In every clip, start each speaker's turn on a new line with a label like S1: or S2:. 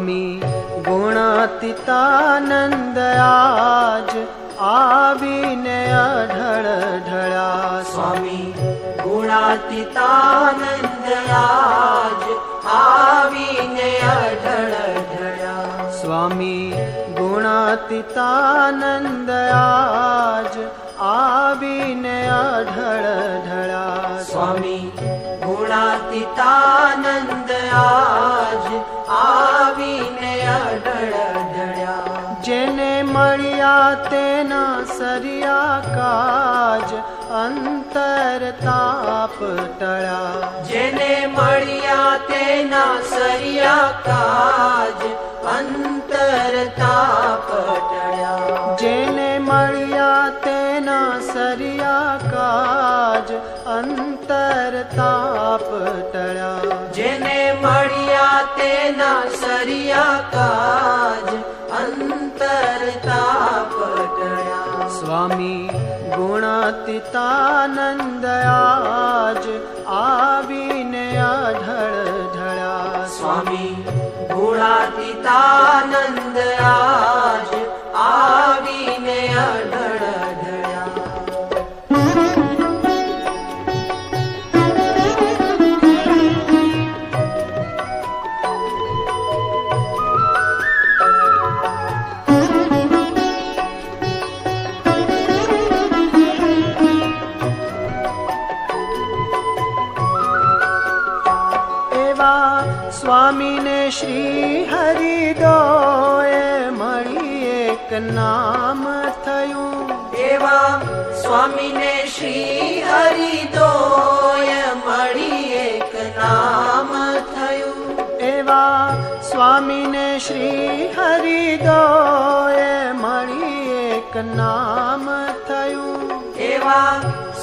S1: સ્વામી ગુણાતીતાનંદ આજ આવીને અઢળ ઢળ્યા.
S2: સ્વામી ગુણાતીતાનંદ આજ આવીને અઢળ ઢળ્યા.
S1: સ્વામી ગુણાતીતાનંદ આજ આવીને અઢળ ઢળ્યા.
S2: સ્વામી ગુણાતીતાનંદ આજ આવીને અઢળ ઢળ્યા.
S1: જેને મળ્યા તેના સરિયા કાજ અંતર તાપ ટળ્યા.
S2: જેને મળ્યા તેના સરિયા કાજ અંતર તાપ ટળ્યા.
S1: જેને મળ્યા તેના સરિયા કાજ અંતર તાપ ટળ્યા.
S2: જેને મળ્યા તેના સરિયા કાજ અંતર તાપ ટળ્યા.
S1: સ્વામી ગુણાતીતાનંદ આજ આવીને અઢળ ઢળ્યા.
S2: સ્વામી ગુણાતીતાનંદ આજ આવીને અઢળ ઢળ્યા.
S1: સ્વામીને શ્રી હરિદોએ મળી એક નામ થયું.
S2: એવા સ્વામીને શ્રી હરિદોય મળી એક નામ થયું.
S1: એવા સ્વામીને શ્રી હરિદોએ મળી એક નામ થયું.
S2: એવા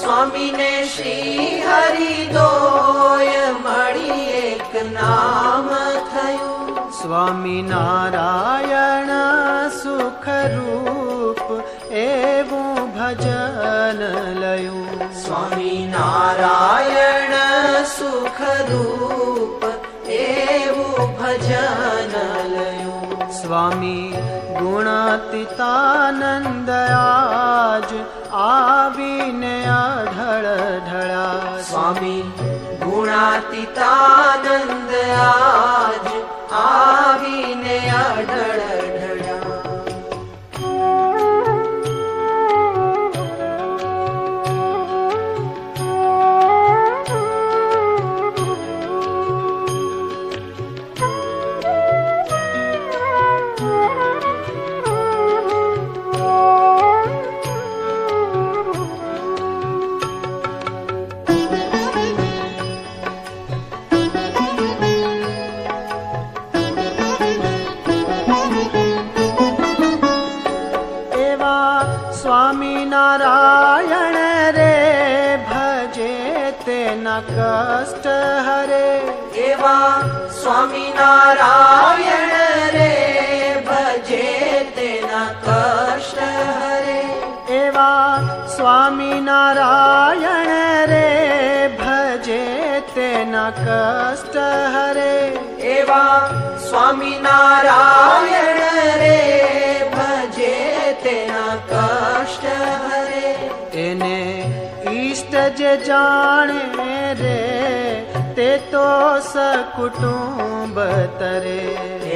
S2: સ્વામીને શ્રી હરિદોય મળી એક નામ થયું.
S1: સ્વામી નારાયણ સુખરૂપ એવું ભજન લયું.
S2: સ્વામી નારાયણ સુખરૂપ એવું ભજન લયું.
S1: સ્વામી ગુણાતીતાનંદ આજ આવીને અઢળ ઢળ્યા.
S2: સ્વામી ગુણાતીતાનંદ આજ આવીને અઢળ ઢળ્યા.
S1: સ્વામિનારાયણ રે ભજે તેના કષ્ટ હરે.
S2: એવા સ્વામિનારાયણ રે ભજે તેના કષ્ટ હરે.
S1: એવા સ્વામિનારાયણ રે ભજે તેના કષ્ટ હરે.
S2: એવા સ્વામિનારાયણ રે ભજે તેના કષ્ટ હરે.
S1: એને ઈષ્ટ જે જાણે રે તે તો સકુટુંબ તરે.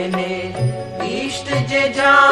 S2: એને ઈષ્ટ જે જાણે